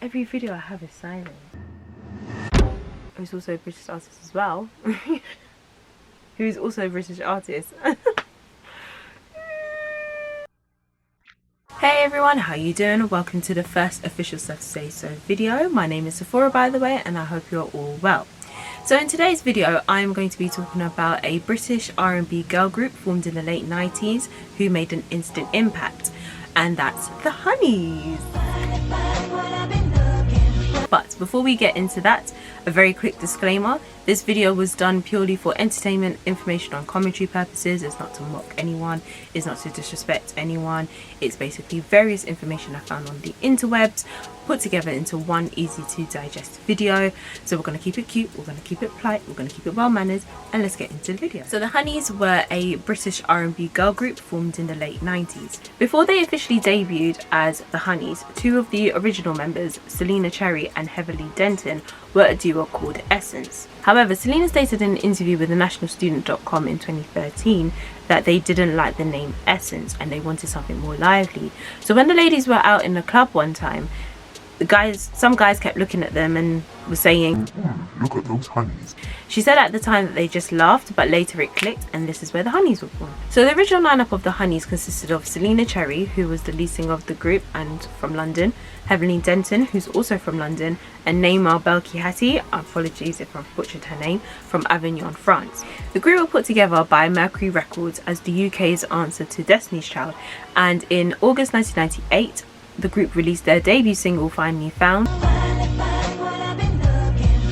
every video I have is silent. Who's also a British artist as well. Who's also a British artist. Hey everyone, how you doing? Welcome to the first official Stuff to Say So video. My name is Sephora, by the way, and I hope you're all well. So in today's video, I'm going to be talking about a British R&B girl group formed in the late 90s who made an instant impact, and that's the Honeyz. But before we get into that, a very quick disclaimer. This video was done purely for entertainment, information and commentary purposes. It's not to mock anyone, it's not to disrespect anyone. It's basically various information I found on the interwebs put together into one easy to digest video. So we're going to keep it cute, we're going to keep it polite, we're going to keep it well mannered, and let's get into the video. So the Honeyz were a British R&B girl group formed in the late 90s. Before they officially debuted as the Honeyz, two of the original members, Selena Cherry and Heatherly Denton, were a duo called Essence. However, Selena stated in an interview with thenationalstudent.com in 2013 that they didn't like the name Essence and they wanted something more lively. So when the ladies were out in the club one time, some guys kept looking at them and were saying, "Look at those Honeyz." She said at the time that they just laughed, but later it clicked, and this is where the Honeyz were born. So the original lineup of the Honeyz consisted of Selena Cherry, who was the lead singer of the group and from London, Heatherly Denton, who's also from London, and Neymar Belkihati, apologies if I've butchered her name, from Avignon, France. The group were put together by Mercury Records as the UK's answer to Destiny's Child, and in August 1998, the group released their debut single, Finally Found,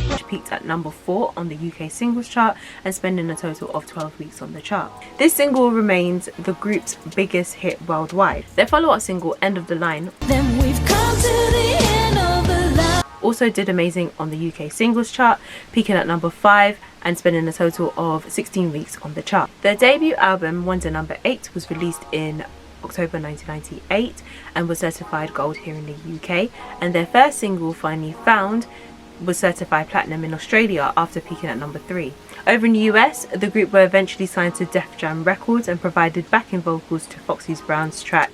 which peaked at number 4 on the UK singles chart and spending a total of 12 weeks on the chart. This single remains the group's biggest hit worldwide. Their follow-up single, End of the Line, Then we've come to the end of the line, also did amazing on the UK singles chart, peaking at number 5 and spending a total of 16 weeks on the chart. Their debut album, Wonder Number 8, was released in October 1998 and was certified gold here in the UK, and their first single, Finally Found, was certified platinum in Australia after peaking at number 3. Over in the US, the group were eventually signed to Def Jam Records and provided backing vocals to Foxy Brown's track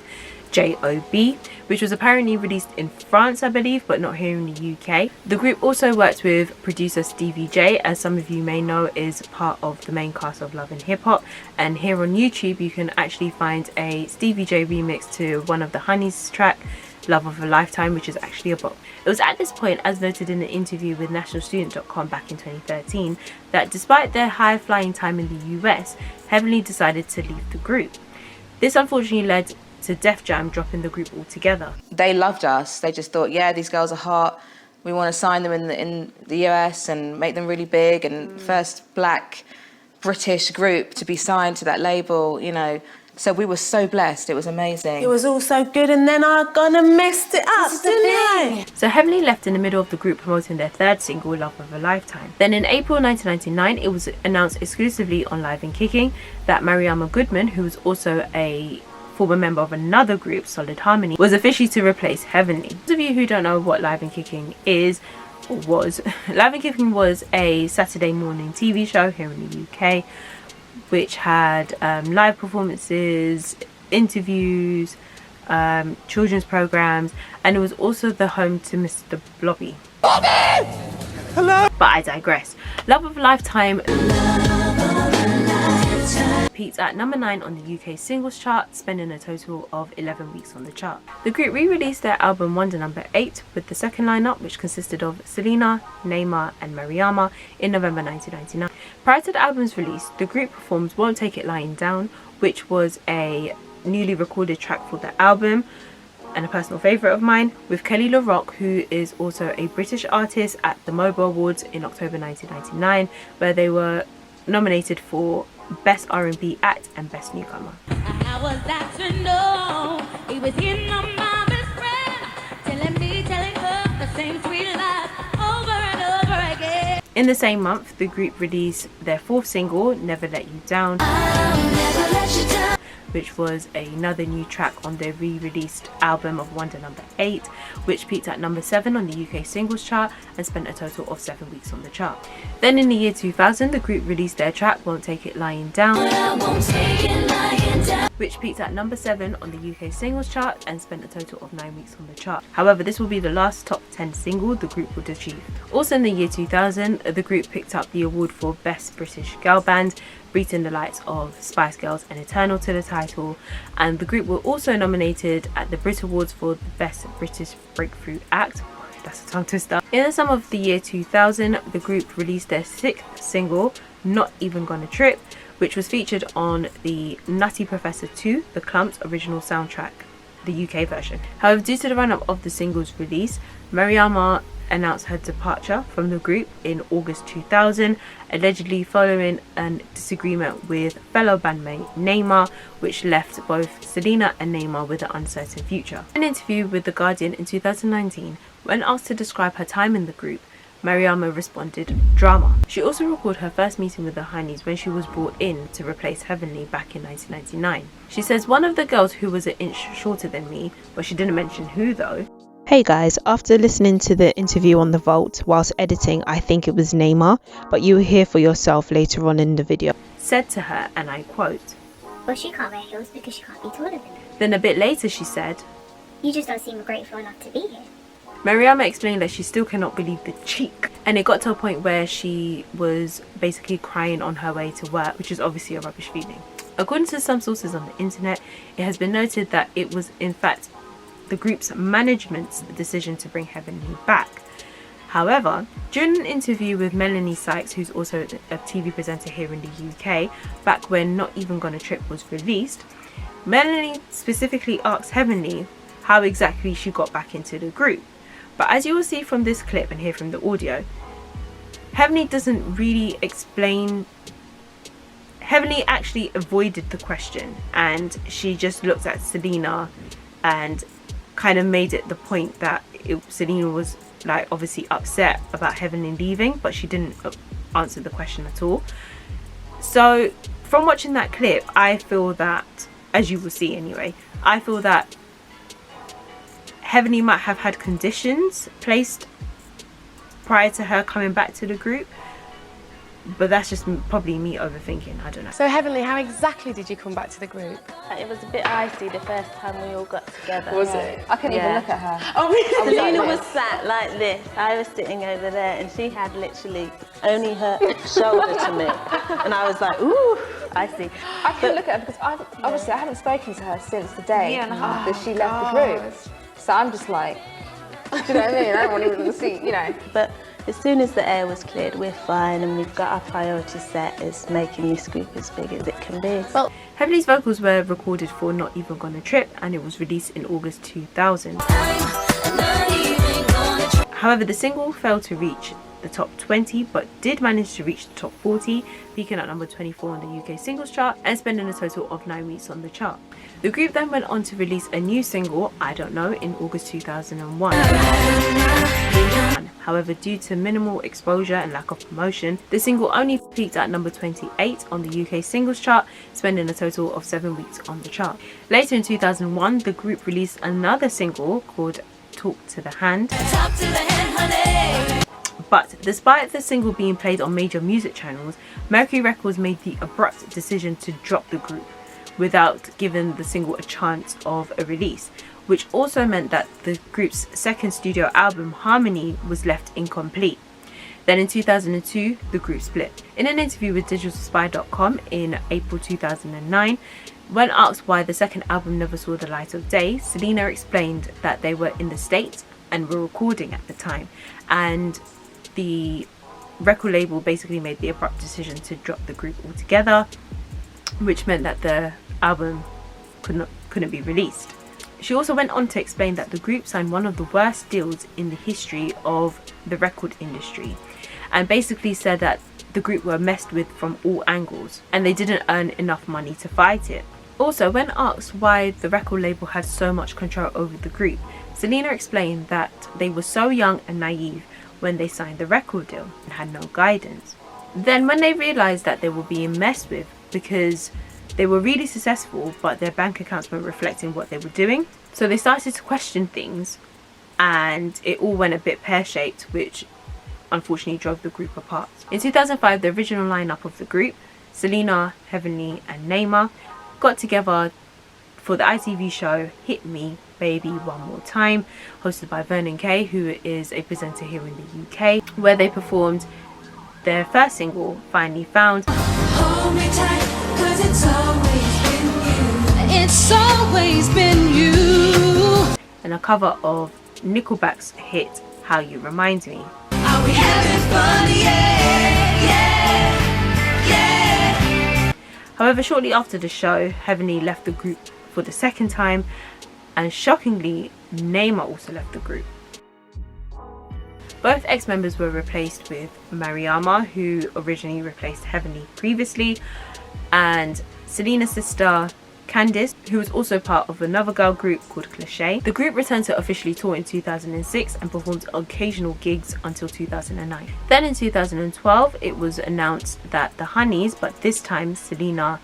J.O.B., which was apparently released in France, I believe, but not here in the UK. The group also worked with producer Stevie J, as some of you may know is part of the main cast of Love and Hip Hop, and here on YouTube you can actually find a Stevie J remix to one of the Honeyz track, Love of a Lifetime, which is actually a bop. It was at this point, as noted in an interview with nationalstudent.com back in 2013, that despite their high flying time in the US, Heatherly decided to leave the group. This unfortunately led to Def Jam dropping the group altogether. They loved us. They just thought, yeah, these girls are hot. We want to sign them in the US and make them really big. And first black British group to be signed to that label, you know. So we were so blessed. It was amazing. It was all so good, and then I gonna messed it up, didn't I? So Heatherly left in the middle of the group promoting their third single, Love of a Lifetime. Then in April 1999, it was announced exclusively on Live and Kicking that Mariama Goodman, who was also a former member of another group, Solid Harmony, was officially to replace Heavenly. Those of you who don't know what Live and Kicking is, or was, Live and Kicking was a Saturday morning TV show here in the UK, which had live performances, interviews, children's programs, and it was also the home to Mr. Blobby. Bobby! Hello! But I digress. Love of a Lifetime peaked at number 9 on the UK singles chart, spending a total of 11 weeks on the chart. The group re-released their album Wonder Number 8 with the second lineup, which consisted of Selena, Neymar and Mariama, in November 1999. Prior to the album's release, the group performed Won't Take It Lying Down, which was a newly recorded track for the album and a personal favourite of mine, with Kelly LaRock, who is also a British artist, at the MOBO Awards in October 1999, where they were nominated for Best R&B Act and Best Newcomer. how was that to know? It was him, my best friend, telling her the same sweet lies over and over again. In the same month, the group released their fourth single, Never Let You Down, I'll never let you down. which was another new track on their re-released album of Wonder Number 8, which peaked at number 7 on the UK singles chart and spent a total of 7 weeks on the chart. Then in the year 2000, the group released their track Won't Take It Lying Down, I won't take it lying which peaked at number 7 on the UK singles chart and spent a total of 9 weeks on the chart. However, this will be the last top 10 single the group would achieve. Also in the year 2000, the group picked up the award for Best British Girl Band, beating the likes of Spice Girls and Eternal to the title, and the group were also nominated at the Brit Awards for the Best British Breakthrough Act. That's a tongue twister. In the summer of the year 2000, the group released their 6th single, Not Even Gonna Trip, which was featured on the Nutty Professor 2, the Clumps original soundtrack, the UK version. However, due to the run-up of the single's release, Mariama announced her departure from the group in August 2000, allegedly following a disagreement with fellow bandmate Neymar, which left both Selena and Neymar with an uncertain future. In an interview with The Guardian in 2019, when asked to describe her time in the group, Mariama responded, drama. She also recalled her first meeting with the Honeyz when she was brought in to replace Heavenly back in 1999. She says, one of the girls who was an inch shorter than me, but she didn't mention who though. Hey guys, after listening to the interview on The Vault whilst editing, I think it was Neymar, but you will hear for yourself later on in the video. Said to her, and I quote, Well, she can't wear heels because she can't be taller than me. Then a bit later she said, You just don't seem grateful enough to be here. Mariama explained that she still cannot believe the cheek, and it got to a point where she was basically crying on her way to work, which is obviously a rubbish feeling. According to some sources on the internet, it has been noted that it was in fact the group's management's decision to bring Heavenly back. However, during an interview with Melanie Sykes, who's also a TV presenter here in the UK, back when Not Even Gonna Trip was released, Melanie specifically asked Heavenly how exactly she got back into the group. But as you will see from this clip and hear from the audio, Heavenly doesn't really explain. Heavenly actually avoided the question, and she just looked at Selena and kind of made it the point that Selena was like obviously upset about Heavenly leaving, but she didn't answer the question at all. So from watching that clip, I feel that, as you will see anyway, I feel that Heavenly might have had conditions placed prior to her coming back to the group, but that's just probably me overthinking. I don't know. So Heavenly, how exactly did you come back to the group? It was a bit icy the first time we all got together. Was it? I couldn't even look at her. Oh, really? Selena was sat like this. I was sitting over there, and she had literally only her shoulder to me. And I was like, ooh, icy. I couldn't look at her because obviously I haven't spoken to her since the day that she left the group. So I'm just like, do you know what I mean? I don't want even to see, you know. But as soon as the air was cleared, we're fine, and we've got our priority set as making this group as big as it can be. Well, Heavenly's vocals were recorded for Not Even Gonna Trip, and it was released in August 2000. However, the single failed to reach the top 20, but did manage to reach the top 40, peaking at number 24 on the UK singles chart and spending a total of 9 weeks on the chart. The group then went on to release a new single, I Don't Know, in August 2001. However, due to minimal exposure and lack of promotion, the single only peaked at number 28 on the UK singles chart, spending a total of 7 weeks on the chart. Later in 2001, the group released another single called Talk to the Hand. But despite the single being played on major music channels, Mercury Records made the abrupt decision to drop the group without giving the single a chance of a release, which also meant that the group's second studio album, Harmony, was left incomplete. Then in 2002, the group split. In an interview with digitalspy.com in April 2009, when asked why the second album never saw the light of day, Selena explained that they were in the States and were recording at the time, and the record label basically made the abrupt decision to drop the group altogether, which meant that the album couldn't be released. She also went on to explain that the group signed one of the worst deals in the history of the record industry, and basically said that the group were messed with from all angles and they didn't earn enough money to fight it. Also, when asked why the record label had so much control over the group, Selena explained that they were so young and naive when they signed the record deal and had no guidance. Then when they realised that they were being messed with because they were really successful but their bank accounts weren't reflecting what they were doing, so they started to question things, and it all went a bit pear-shaped, which unfortunately drove the group apart. In 2005, the original lineup of the group, Selena, Heavenly and Neymar, got together for the ITV show Hit Me Baby One More Time, hosted by Vernon Kay, who is a presenter here in the UK, where they performed their first single, Finally Found. Hold me tight, 'cause it's always been you. It's always been you. And a cover of Nickelback's hit How You Remind Me. Are we having fun? Yeah, yeah, yeah. However, shortly after the show, Heavenly left the group for the second time, and shockingly, Neymar also left the group. Both ex-members were replaced with Mariama, who originally replaced Heavenly previously, and Selena's sister Candice, who was also part of another girl group called Cliché. The group returned to officially tour in 2006 and performed occasional gigs until 2009. Then in 2012, it was announced that the Honeyz, but this time Selena,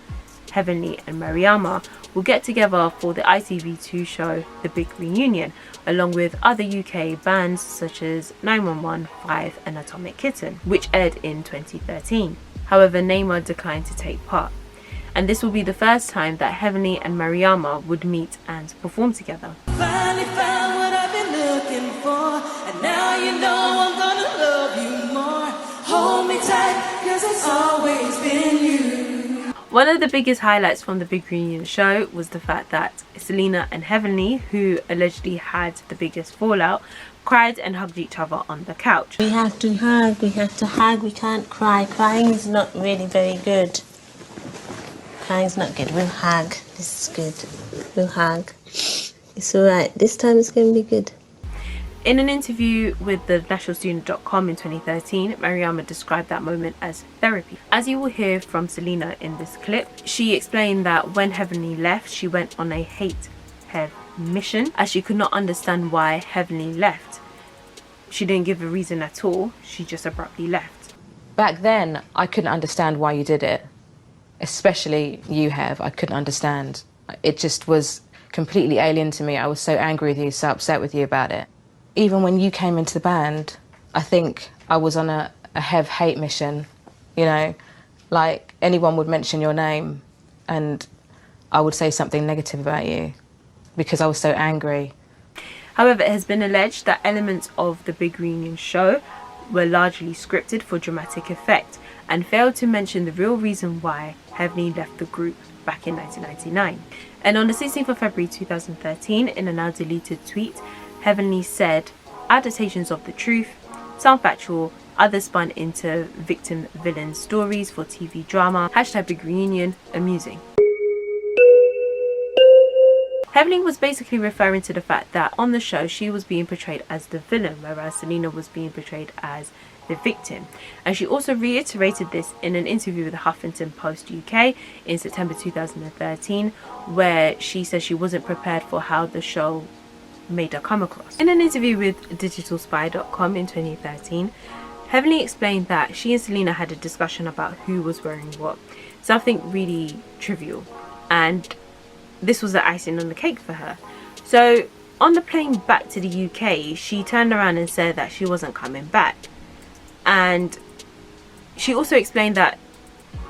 Heavenly and Mariama, will get together for the ITV2 show The Big Reunion, along with other UK bands such as 911, Five and Atomic Kitten, which aired in 2013. However, Neymar declined to take part, and this will be the first time that Heavenly and Mariama would meet and perform together. Finally found what I've been looking for, and now you know I'm gonna love you more. Hold me tight, 'cause it's always been you. One of the biggest highlights from the Big Reunion show was the fact that Selena and Heavenly, who allegedly had the biggest fallout, cried and hugged each other on the couch. We have to hug, we can't cry. Crying is not really very good. Crying's not good. We'll hug. This is good. We'll hug. It's alright. This time it's going to be good. In an interview with the nationalstudent.com in 2013, Mariama described that moment as therapy. As you will hear from Selena in this clip, she explained that when Heavenly left, she went on a hate-head mission, as she could not understand why Heavenly left. She didn't give a reason at all, she just abruptly left. Back then, I couldn't understand why you did it. Especially you, Hev. I couldn't understand. It just was completely alien to me. I was so angry with you, so upset with you about it. Even when you came into the band, I think I was on a Hev hate mission, you know, like anyone would mention your name and I would say something negative about you because I was so angry. However, it has been alleged that elements of the Big Reunion show were largely scripted for dramatic effect and failed to mention the real reason why Heavenly left the group back in 1999. And on the 16th of February 2013, in a now deleted tweet, Heavenly said, "Adaptations of the truth, some factual, others spun into victim-villain stories for TV drama, hashtag Big Reunion, amusing." Heavenly was basically referring to the fact that on the show she was being portrayed as the villain, whereas Selena was being portrayed as the victim. And she also reiterated this in an interview with the Huffington Post UK in September 2013, where she said she wasn't prepared for how the show made her come across. In an interview with digitalspy.com in 2013, Heavenly explained that she and Selena had a discussion about who was wearing what, something really trivial, and this was the icing on the cake for her. So on the plane back to the UK, she turned around and said that she wasn't coming back, and she also explained that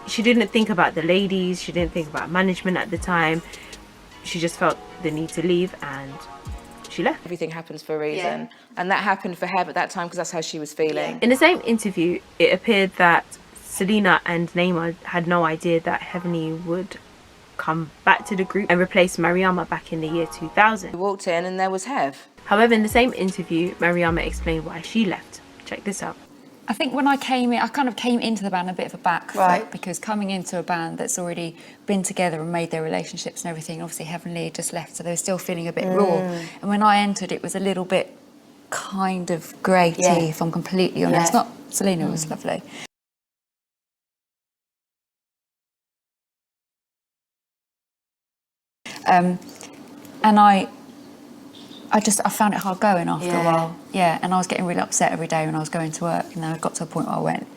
she didn't think about the ladies, she didn't think about management at the time, she just felt the need to leave and she left. Everything happens for a reason. And that happened for Hev at that time because that's how she was feeling. In the same interview, it appeared that Selena and Neymar had no idea that Heavenly would come back to the group and replace Mariama back in the year 2000. We walked in and there was Hev. However, in the same interview, Mariama explained why she left. Check this out. I think when I came in, I kind of came into the band a bit of a back foot, Right. because coming into a band that's already been together and made their relationships and everything, obviously Heavenly had just left, so they were still feeling a bit raw. And when I entered, it was a little bit kind of gratey, if I'm completely honest. Not Selena was lovely. And I found it hard going after a while. Yeah, and I was getting really upset every day when I was going to work. And then I got to a point where I went,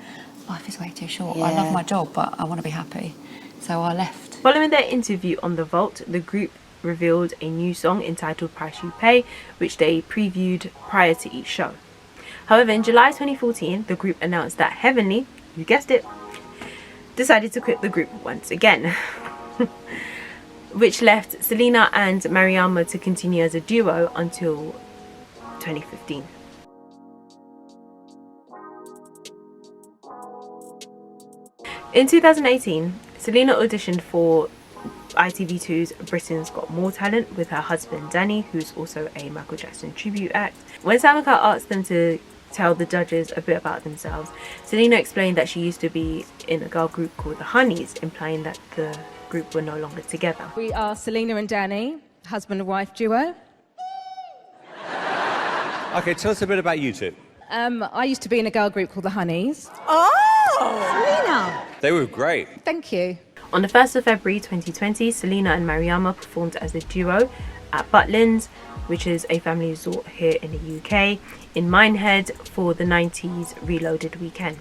life is way too short. I love my job, but I want to be happy. So I left. Following their interview on The Vault, the group revealed a new song entitled Price You Pay, which they previewed prior to each show. However, in July 2014, the group announced that Heavenly, you guessed it, decided to quit the group once again. which left Selena and Mariama to continue as a duo until 2015. In 2018, Selena auditioned for ITV2's Britain's Got More Talent with her husband Danny, who's also a Michael Jackson tribute act. When Samika asked them to tell the judges a bit about themselves, Selena explained that she used to be in a girl group called the Honeyz, implying that the group were no longer together. We are Selena and Danny, husband and wife duo. Okay, tell us a bit about you two. I used to be in a girl group called the Honeyz. Selena! They were great. Thank you. On the 1st of February 2020, Selena and Mariama performed as a duo at Butlins, which is a family resort here in the UK, in Minehead for the 90s Reloaded weekend.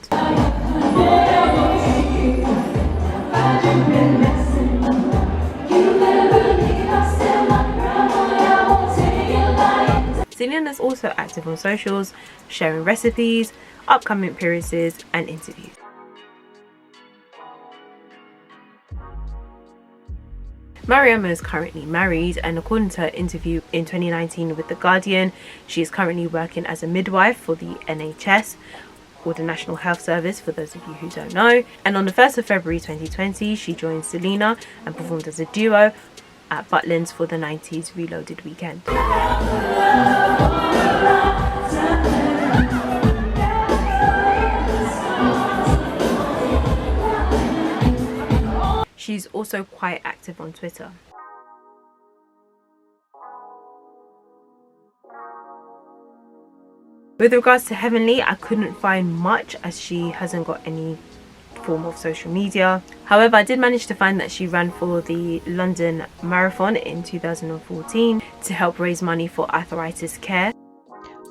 Selena is also active on socials, sharing recipes, upcoming appearances and interviews. Mariama is currently married, and according to her interview in 2019 with The Guardian, she is currently working as a midwife for the NHS, or the National Health Service for those of you who don't know. And on the 1st of February 2020, she joined Selena and performed as a duo at Butlins for the 90s Reloaded weekend. She's also quite active on Twitter. With regards to Heavenly, I couldn't find much as she hasn't got any form of social media. However, I did manage to find that she ran for the London Marathon in 2014 to help raise money for arthritis care.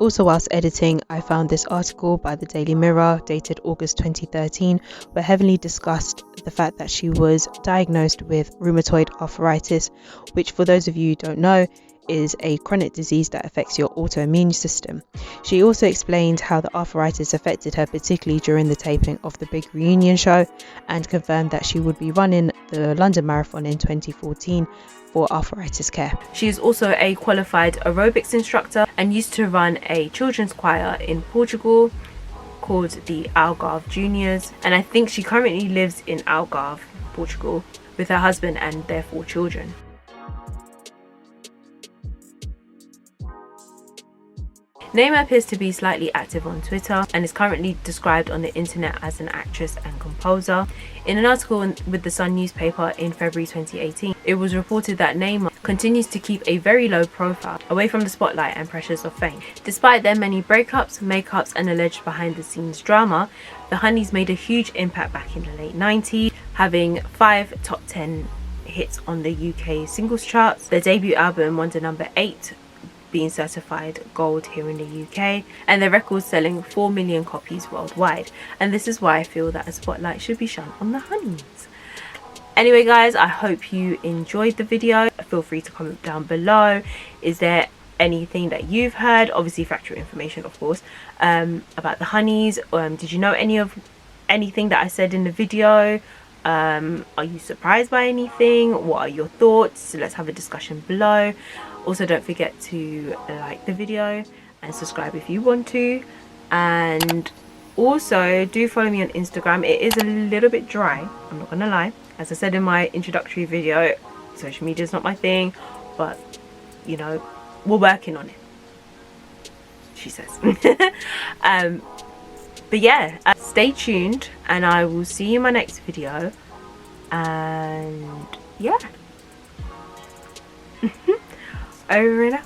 Also, whilst editing, I found this article by the Daily Mirror dated August 2013, where Heavenly discussed the fact that she was diagnosed with rheumatoid arthritis, which, for those of you who don't know, is a chronic disease that affects your autoimmune system. She also explained how the arthritis affected her, particularly during the taping of the Big Reunion show, and confirmed that she would be running the London Marathon in 2014 for arthritis care. She is also a qualified aerobics instructor and used to run a children's choir in Portugal called the Algarve Juniors, and I think she currently lives in Algarve, Portugal, with her husband and their 4 children. Neymar appears to be slightly active on Twitter and is currently described on the internet as an actress and composer. In an article with the Sun newspaper in February 2018, it was reported that Neymar continues to keep a very low profile, away from the spotlight and pressures of fame. Despite their many breakups, makeups and alleged behind-the-scenes drama, the Honeyz made a huge impact back in the late 90s, having 5 top 10 hits on the UK singles charts. Their debut album won to number 8, being certified gold here in the UK, and their records selling 4 million copies worldwide. And this is why I feel that a spotlight should be shone on the Honeyz. Anyway guys, I hope you enjoyed the video. Feel free to comment down below. Is there anything that you've heard, obviously factual information of course, about the Honeyz? Did you know anything that I said in the video? Are you surprised by anything? What are your thoughts? So let's have a discussion below. Also, don't forget to like the video and subscribe if you want to, and also do follow me on Instagram. It is a little bit dry, I'm not gonna lie. As I said in my introductory video, social media is not my thing, but you know, we're working on it, she says. But yeah, stay tuned and I will see you in my next video, and yeah. Over and out.